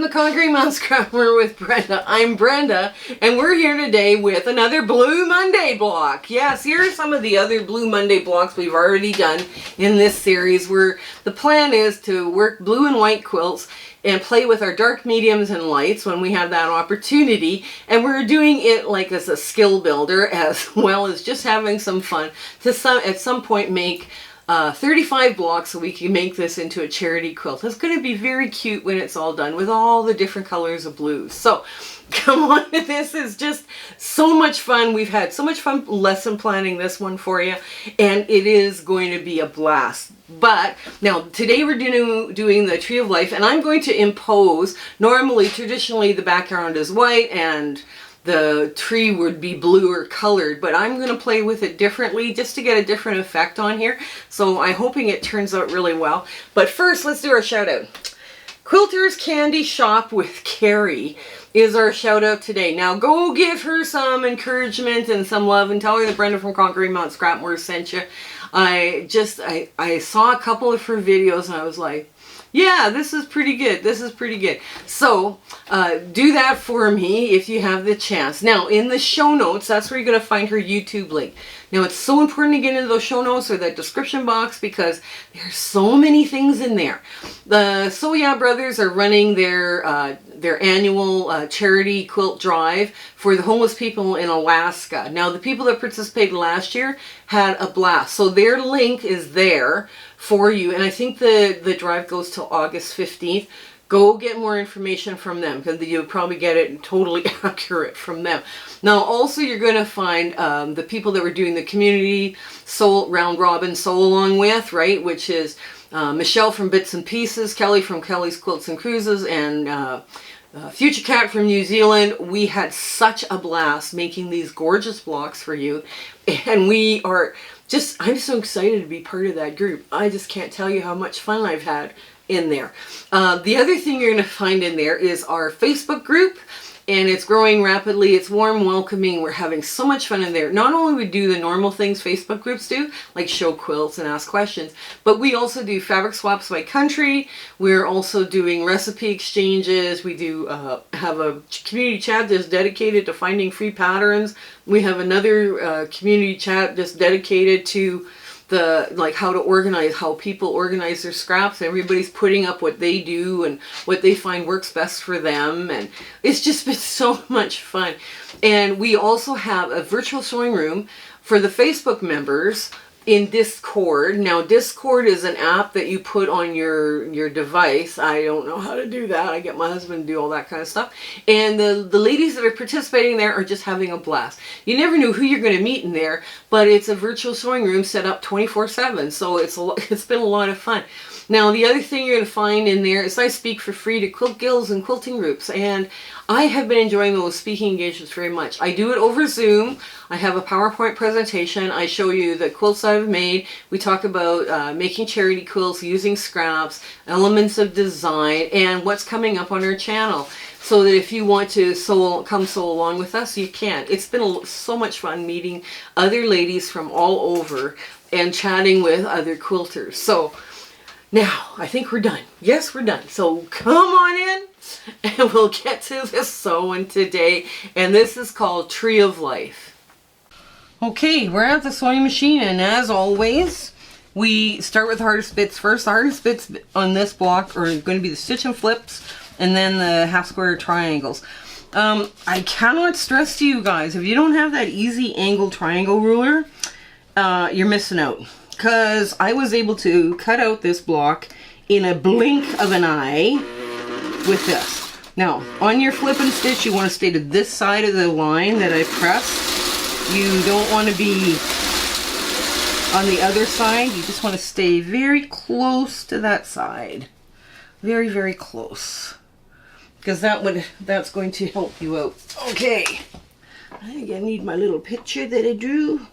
the Conquering Mountain Scrapper with Brenda. I'm Brenda, and we're here today with another Blue Monday block. Yes, here are some of the other Blue Monday blocks we've already done in this series, where the plan is to work blue and white quilts and play with our dark mediums and lights when we have that opportunity. And we're doing it like as a skill builder, as well as just having some fun to at some point make 35 blocks so we can make this into a charity quilt. It's going to be very cute when it's all done with all the different colors of blues. So come on, this is just so much fun. We've had so much fun lesson planning this one for you, and it is going to be a blast. But now today we're doing the Tree of Life, and I'm going to impose, traditionally the background is white and the tree would be blue or colored, but I'm going to play with it differently just to get a different effect on here. So I'm hoping it turns out really well. But first, let's do our shout out. Quilters Candy Shoppe with Kerry is our shout out today. Now go give her some encouragement and some love and tell her that Brenda from Conquering Mountain Scrapper sent you. I saw a couple of her videos and I was like, yeah, this is pretty good. This is pretty good. So do that for me if you have the chance. Now, in the show notes, that's where you're going to find her YouTube link. Now, it's so important to get into those show notes or that description box because there's so many things in there. The So Yeah Brothers are running their annual charity quilt drive for the homeless people in Alaska. Now, the people that participated last year had a blast. So their link is there for you, and I think the drive goes till August 15th. Go get more information from them because you'll probably get it totally accurate from them. Now, also you're going to find the people that we're doing the community round robin sew along with, right? Which is Michelle from Bits and Pieces, Kelley from Kelley's Quilts and Cruises, and FutureCat from New Zealand. We had such a blast making these gorgeous blocks for you, and we are I'm so excited to be part of that group. I just can't tell you how much fun I've had in there. The other thing you're going to find in there is our Facebook group, and it's growing rapidly. It's warm, welcoming. We're having so much fun in there. Not only we do the normal things Facebook groups do, like show quilts and ask questions, but we also do fabric swaps by country. We're also doing recipe exchanges. We do have a community chat that's dedicated to finding free patterns. We have another community chat just dedicated to how people organize their scraps. Everybody's putting up what they do and what they find works best for them, and it's just been so much fun. And we also have a virtual sewing room for the Facebook members in Discord. Now, Discord is an app that you put on your device. I don't know how to do that. I get my husband to do all that kind of stuff. And the ladies that are participating there are just having a blast. You never know who you're going to meet in there, but it's a virtual sewing room set up 24/7. So it's been a lot of fun. Now, the other thing you're going to find in there is I speak for free to quilt guilds and quilting groups, and I have been enjoying those speaking engagements very much. I do it over Zoom. I have a PowerPoint presentation. I show you the quilts I've made. We talk about making charity quilts, using scraps, elements of design, and what's coming up on our channel. So that if you want to come sew along with us, you can. It's been so much fun meeting other ladies from all over and chatting with other quilters. So now, I think we're done. Yes, we're done. So come on in and we'll get to this sewing today. And this is called Tree of Life. Okay, we're at the sewing machine, and as always, we start with the hardest bits first. The hardest bits on this block are going to be the stitch and flips and then the half square triangles. I cannot stress to you guys, if you don't have that easy angle triangle ruler, you're missing out. Because I was able to cut out this block in a blink of an eye with this. Now, on your flip and stitch, you want to stay to this side of the line that I pressed. You don't want to be on the other side. You just want to stay very close to that side. Very, very close. Because that's going to help you out. Okay. I think I need my little picture that I drew.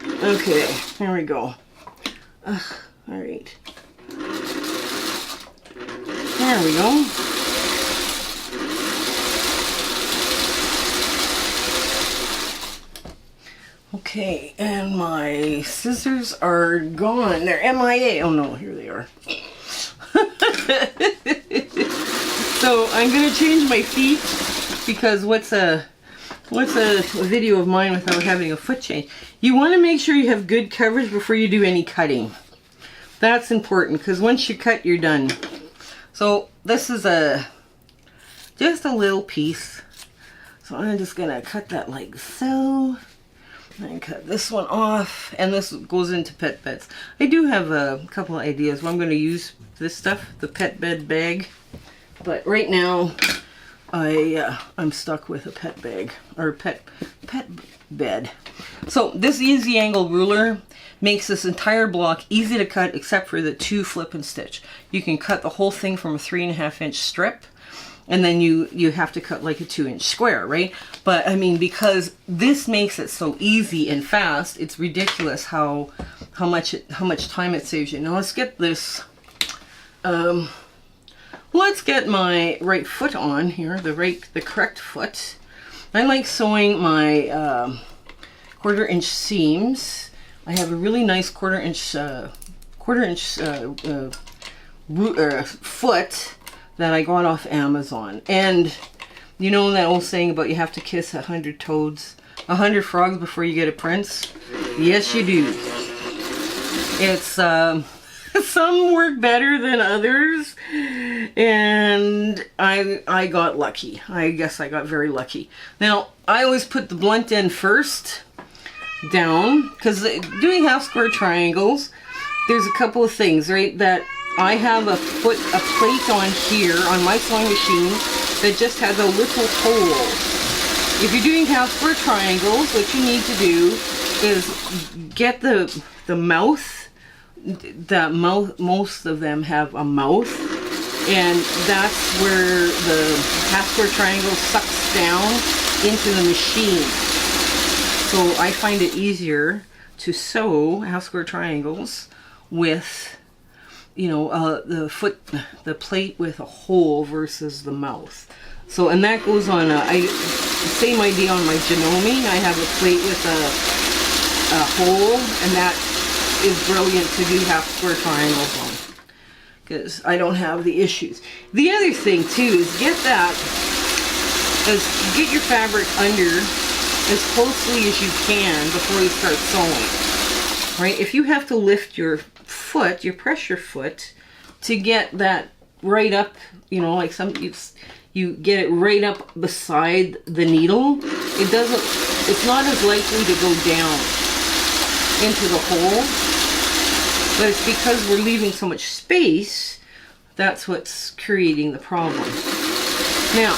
Okay, there we go. Alright. There we go. Okay, and my scissors are gone. They're MIA. Oh no, here they are. So I'm gonna change my feet because what's a video of mine without having a foot change? You want to make sure you have good coverage before you do any cutting. That's important because once you cut, you're done. So this is just a little piece. So I'm just gonna cut that like so. And cut this one off, and this goes into pet beds. I do have a couple of ideas. Well, I'm going to use this stuff, the pet bed bag, but right now I'm stuck with a pet bag or pet bed. So this easy angle ruler makes this entire block easy to cut except for the 2 flip and stitch. You can cut the whole thing from a 3.5 inch strip. And then you have to cut like a 2-inch square, right? But I mean, because this makes it so easy and fast, it's ridiculous how much time it saves you. Now let's get this. Let's get my right foot on here, the correct foot. I like sewing my 1/4 inch seams. I have a really nice 1/4 inch foot that I got off Amazon. And you know that old saying about you have to kiss 100 toads, 100 frogs before you get a prince? Yes, you do. It's some work better than others, and I got lucky. I guess I got very lucky. Now I always put the blunt end first down because doing half square triangles, there's a couple of things, right, that I have a plate on here on my sewing machine that just has a little hole. If you're doing half square triangles, what you need to do is get the mouth. Most of them have a mouth, and that's where the half square triangle sucks down into the machine. So I find it easier to sew half square triangles with, you know, the plate with a hole versus the mouth. So, and that goes on same idea on my Janome. I have a plate with a hole, and that is brilliant to do half square triangles on because I don't have the issues. The other thing too is get your fabric under as closely as you can before you start sewing. Right? If you have to lift your foot, your pressure foot, to get that right up, you know, like you get it right up beside the needle, it's not as likely to go down into the hole, but it's because we're leaving so much space, that's what's creating the problem. Now,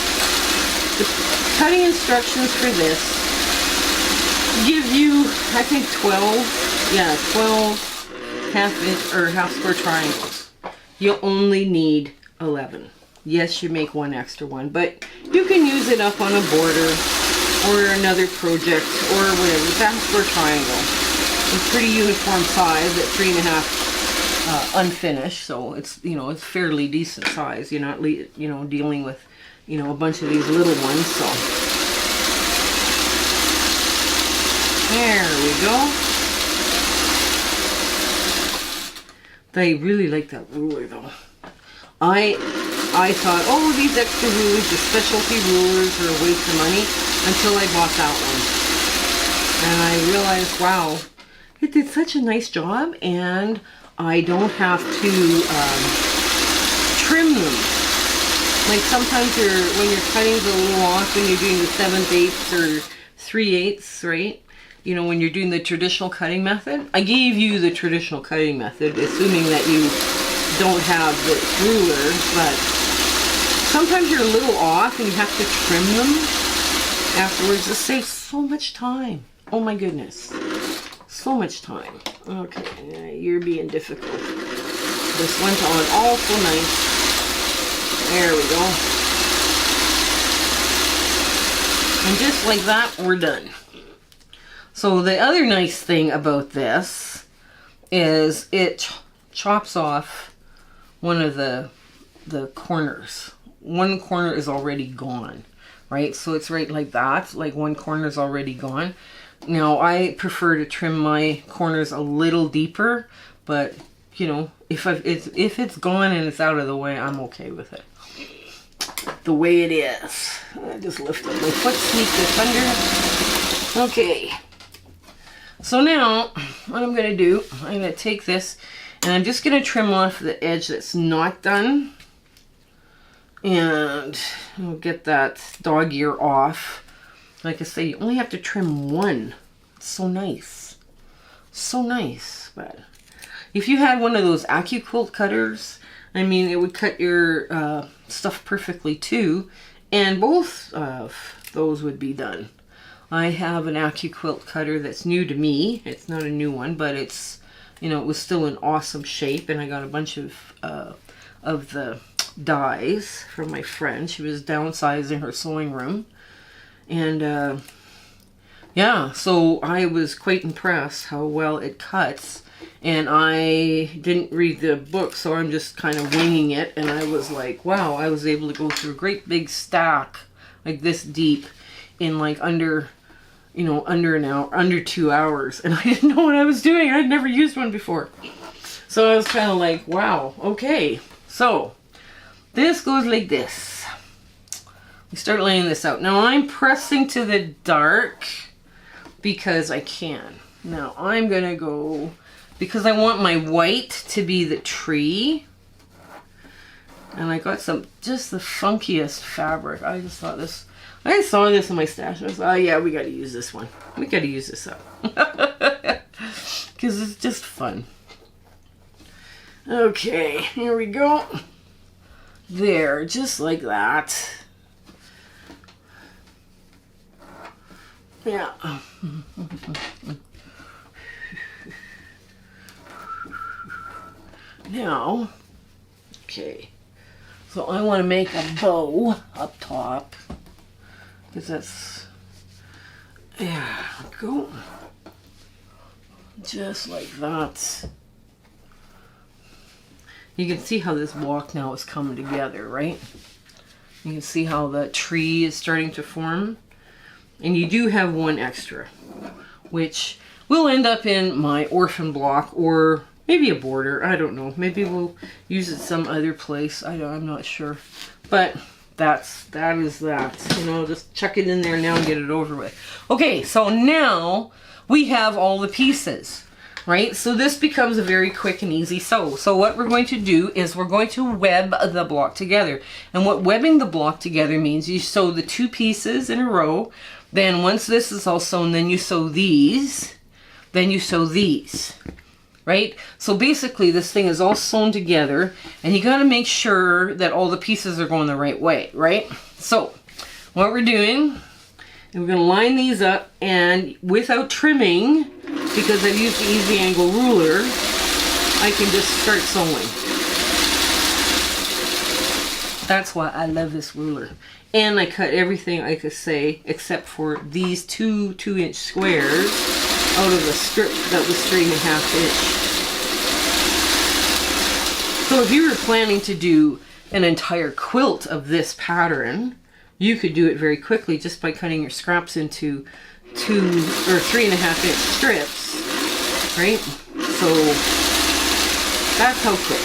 the cutting instructions for this give you, I think 12 half-inch or half square triangles. You only need 11. Yes, you make one extra one, but you can use it up on a border or another project or whatever. It's a half square triangle. It's pretty uniform size at 3.5 unfinished, so it's, you know, it's fairly decent size. You're not, you know, dealing with, you know, a bunch of these little ones. So there we go. They really like that ruler though. I thought, oh, these extra rulers, the specialty rulers, are a waste of money, until I bought that one. And I realized, wow, it did such a nice job, and I don't have to trim them. Like sometimes when your cutting's a little off, when you're doing the 7/8 or 3/8, right? You know, when you're doing the traditional cutting method. I gave you the traditional cutting method, assuming that you don't have the ruler, but sometimes you're a little off and you have to trim them afterwards. It saves so much time. Oh my goodness. So much time. Okay, you're being difficult. This went on also nice. There we go. And just like that, we're done. So the other nice thing about this is it chops off one of the corners. One corner is already gone, right? So it's right like that, like one corner is already gone. Now I prefer to trim my corners a little deeper, but you know, if it's gone and it's out of the way, I'm okay with it. the way it is. I just lift up my foot, sneak this under. Okay. So now, what I'm going to do, I'm going to take this and I'm just going to trim off the edge that's not done. And we'll get that dog ear off. Like I say, you only have to trim one. It's so nice. So nice. But if you had one of those AccuQuilt cutters, I mean, it would cut your stuff perfectly too. And both of those would be done. I have an AccuQuilt cutter that's new to me. It's not a new one, but it's, you know, it was still in awesome shape. And I got a bunch of the dies from my friend. She was downsizing her sewing room. And yeah, so I was quite impressed how well it cuts. And I didn't read the book, so I'm just kind of winging it. And I was like, wow, I was able to go through a great big stack like this deep in like under, you know, under an hour, under 2 hours. And I didn't know what I was doing. I'd never used one before. So I was kind of like, wow, okay. So this goes like this. We start laying this out. Now I'm pressing to the dark because I can. Now I'm going to go, because I want my white to be the tree. And I got some, just the funkiest fabric. I just thought this, I saw this in my stash. I was like, oh yeah, we got to use this one. We got to use this up. Because it's just fun. Okay, here we go. There, just like that. Yeah. Now, okay. So I want to make a bow up top. Because that's, yeah, go. Just like that. You can see how this block now is coming together, right? You can see how the tree is starting to form. And you do have one extra, which will end up in my orphan block or maybe a border. I don't know. Maybe we'll use it some other place. I'm not sure. But that is that. You know, just chuck it in there now and get it over with. Okay, so now we have all the pieces. Right, so this becomes a very quick and easy sew. So what we're going to do is we're going to web the block together. And what webbing the block together means, you sew the two pieces in a row. Then once this is all sewn, then you sew these. Then you sew these. Right? So basically this thing is all sewn together. And you got to make sure that all the pieces are going the right way. Right? So what we're doing, we're going to line these up, and without trimming, because I've used the easy angle ruler, I can just start sewing. That's why I love this ruler. And I cut everything, I could say, except for these two 2-inch squares out of the strip that was 3.5 inch. So if you were planning to do an entire quilt of this pattern, you could do it very quickly just by cutting your scraps into 2 or 3.5 inch strips, right? So that's how quick.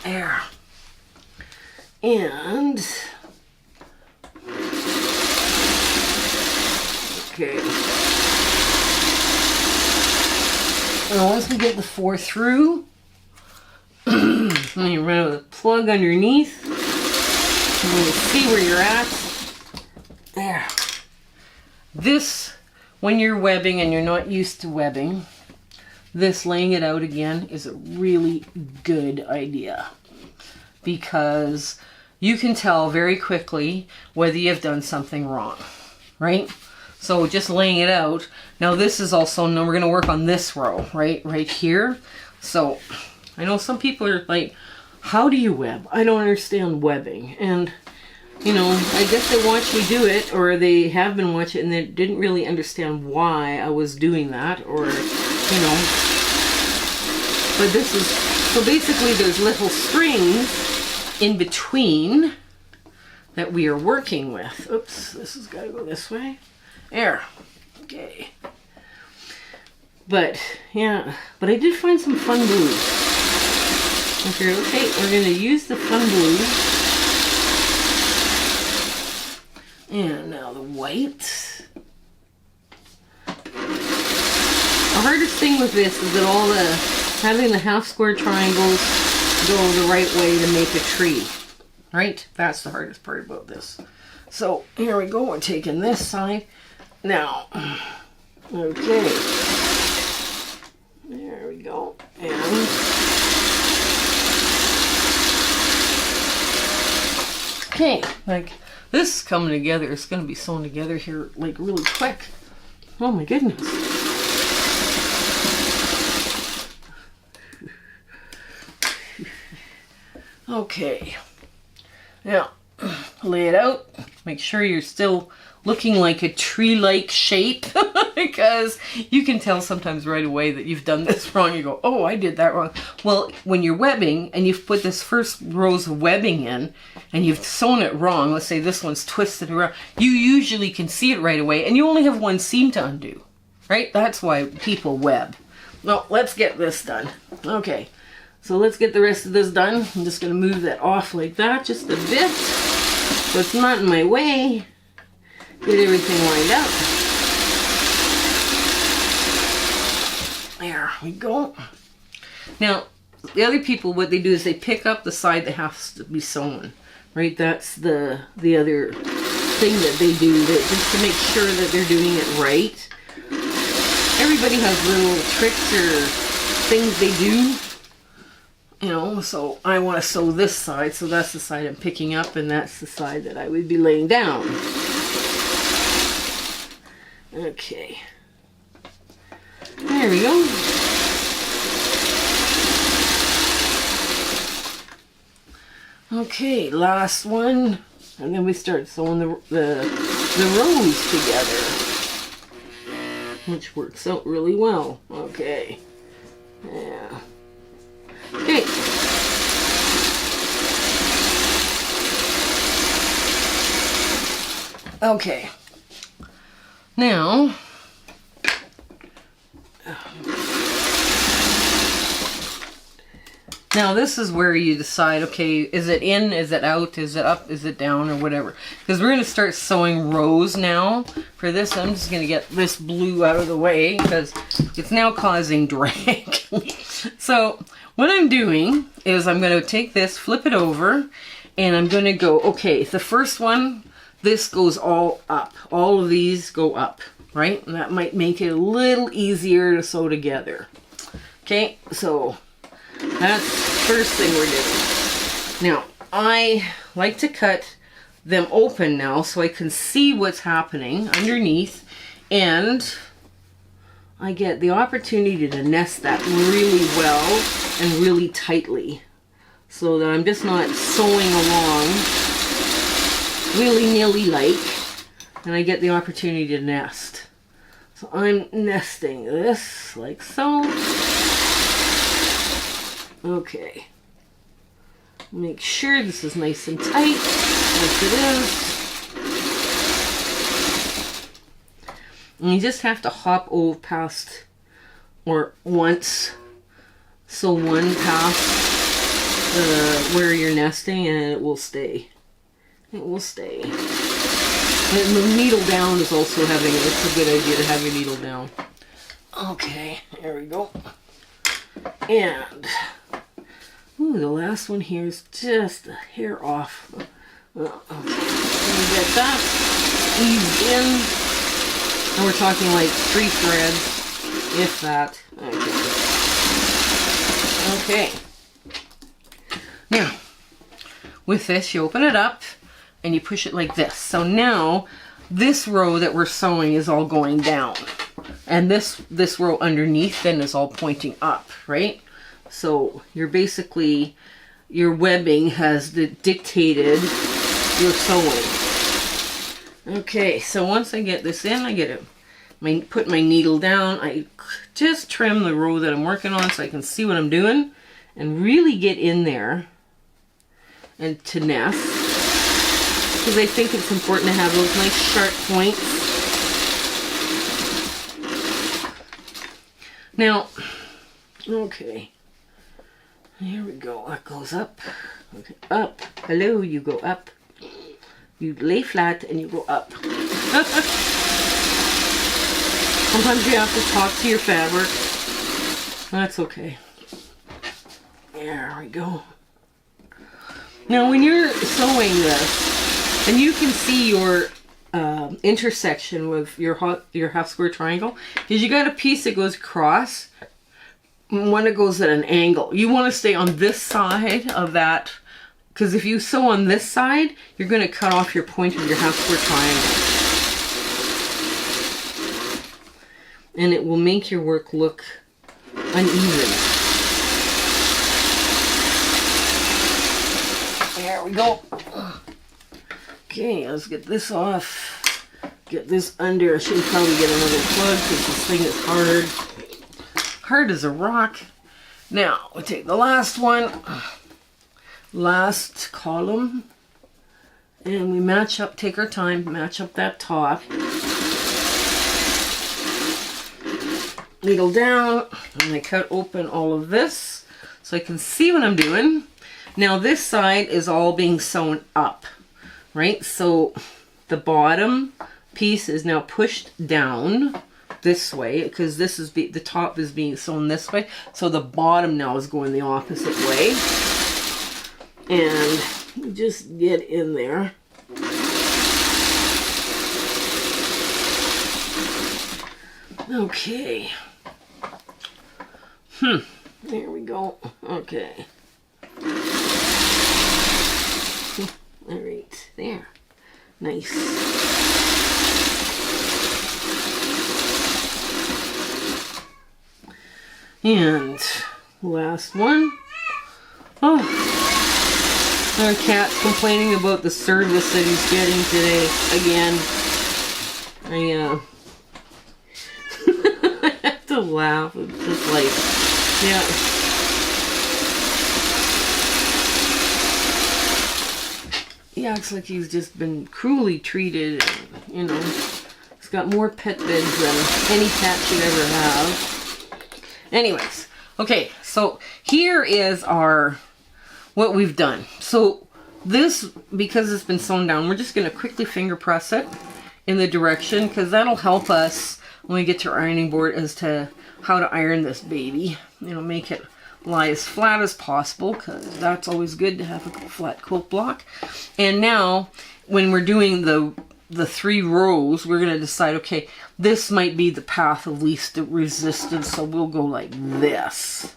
There. And okay. Now once we get the 4 through, then you run with a plug underneath. And you see where you're at. There. This, when you're webbing and you're not used to webbing, this laying it out again is a really good idea. Because you can tell very quickly whether you've done something wrong. Right? So just laying it out. Now this is also, now we're going to work on this row, right here. So I know some people are like, how do you web? I don't understand webbing. And, you know, I guess they watch me do it, or they have been watching it and they didn't really understand why I was doing that, or, you know. But this is, so basically there's little strings in between that we are working with. Oops, this has got to go this way. There. Okay. But, yeah, but I did find some fun blues. Okay, we're going to use the fun blue And now the white. The hardest thing with this is that having the half square triangles go the right way to make a tree. Right? That's the hardest part about this. So here we go. We're taking this side. Now, okay. There we go. And okay, like this is coming together. It's going to be sewn together here like really quick. Oh my goodness. Okay. Now, lay it out. Make sure you're still looking like a tree-like shape because you can tell sometimes right away that you've done this wrong. You go, oh, I did that wrong. Well, when you're webbing and you've put this first rows of webbing in and you've sewn it wrong, let's say this one's twisted around, you usually can see it right away and you only have one seam to undo, right? That's why people web. Well, let's get this done. Okay, so let's get the rest of this done. I'm just going to move that off like that just a bit so it's not in my way. Get everything lined up. There we go. Now, the other people, what they do is they pick up the side that has to be sewn. Right? That's the other thing that they do, just to make sure that they're doing it right. Everybody has little tricks or things they do. You know, so I want to sew this side, so that's the side I'm picking up, and that's the side that I would be laying down. Okay. There we go. Okay, last one. And then we start sewing the rows together. Which works out really well. Okay. Yeah. Okay. Okay. Now, this is where you decide, okay, is it in, is it out, is it up, is it down, or whatever. Because we're going to start sewing rows now. For this, I'm just going to get this blue out of the way because it's now causing drag. So, what I'm doing is I'm going to take this, flip it over, and I'm going to go, okay, the first one, this goes all up. All of these go up, right? And that might make it a little easier to sew together. Okay, so that's the first thing we're doing. Now, I like to cut them open now so I can see what's happening underneath, and I get the opportunity to nest that really well and really tightly so that I'm just not sewing along willy-nilly like, and I get the opportunity to nest. So I'm nesting this like so. Okay. Make sure this is nice and tight. Yes, it is. And you just have to hop over past, or once, so one past where you're nesting, and it will stay. It will stay. And the needle down is also it's a good idea to have your needle down. Okay, there we go. And, ooh, the last one here is just a hair off. Okay, get that eased in. And we're talking like 3 threads, if that. Okay. Now, with this, you open it up and you push it like this. So now, this row that we're sewing is all going down. And this row underneath then is all pointing up, right? So you're basically, your webbing has dictated your sewing. Okay, so once I get this in, I put my needle down. I just trim the row that I'm working on so I can see what I'm doing and really get in there and to nest, because I think it's important to have those nice sharp points. Now, okay, here we go. That goes up. Okay, up. Hello, you go up. You lay flat and you go up. Sometimes you have to talk to your fabric. That's okay. There we go. Now when you're sewing this, and you can see your intersection with your half square triangle, is you got a piece that goes across, one that goes at an angle. You want to stay on this side of that, because if you sew on this side, you're going to cut off your point of your half square triangle. And it will make your work look uneven. There we go. Okay, let's get this off. Get this under. I should probably get another plug because this thing is hard. Hard as a rock. Now, we'll take the last one. Last column. And we match up, take our time, match up that top. Needle down. And I cut open all of this so I can see what I'm doing. Now this side is all being sewn up, right? So the bottom piece is now pushed down this way because this is the top is being sewn this way. So the bottom now is going the opposite way. And you just get in there. Okay. There we go. Okay. All right, there. Nice. And last one. Oh, our cat's complaining about the service that he's getting today again. I have to laugh. It's just like, yeah. He acts like he's just been cruelly treated. And, you know, he's got more pet beds than any cat should ever have. Anyways, okay, so here is what we've done. So this, because it's been sewn down, we're just going to quickly finger press it in the direction, because that'll help us when we get to our ironing board as to how to iron this baby. You know, make it lie as flat as possible, because that's always good to have a flat quilt block. And now, when we're doing the 3 rows, we're going to decide, okay, this might be the path of least resistance, so we'll go like this.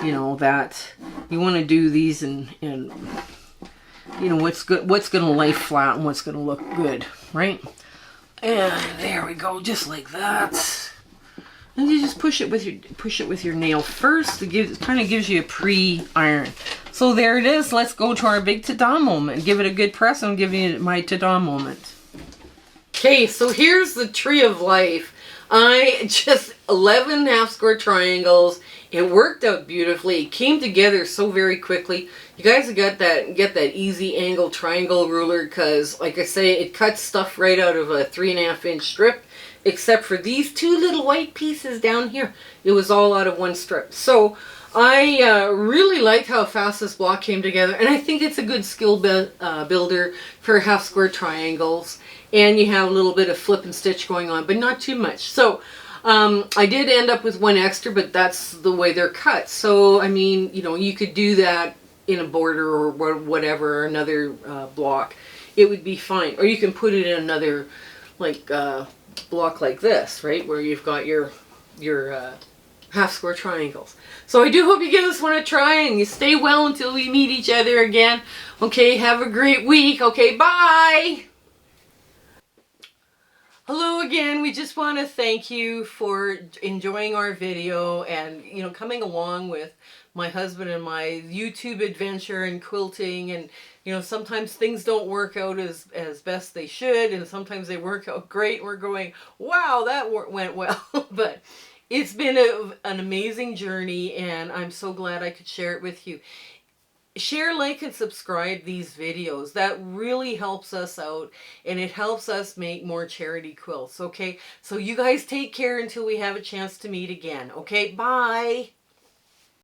You know, that you want to do these and you know what's good, what's going to lay flat and what's going to look good, right? And there we go, just like that. And you just push it with your nail first. It kind of gives you a pre-iron. So there it is. Let's go to our big ta-da moment. Give it a good press and give you my ta-da moment. Okay, so here's the tree of life. I just 11 half square triangles. It worked out beautifully. It came together so very quickly. You guys have got that, get that easy angle triangle ruler, because like I say, it cuts stuff right out of a 3.5 inch strip, except for these 2 little white pieces down here. It was all out of one strip. So I really liked how fast this block came together, and I think it's a good skill builder for half square triangles. And you have a little bit of flip and stitch going on, but not too much. So I did end up with 1 extra, but that's the way they're cut. So, I mean, you know, you could do that in a border or whatever, another block. It would be fine. Or you can put it in another, like, block like this, right? Where you've got your half square triangles. So I do hope you give this one a try, and you stay well until we meet each other again. Okay, have a great week. Okay, bye! Hello again. We just want to thank you for enjoying our video and, you know, coming along with my husband and my YouTube adventure and quilting. And, you know, sometimes things don't work out as best they should, and sometimes they work out great. We're going, wow, that went well. But it's been an amazing journey, and I'm so glad I could share it with you. Share, like, and subscribe these videos. That really helps us out, and it helps us make more charity quilts, okay? So you guys take care until we have a chance to meet again, okay? Bye!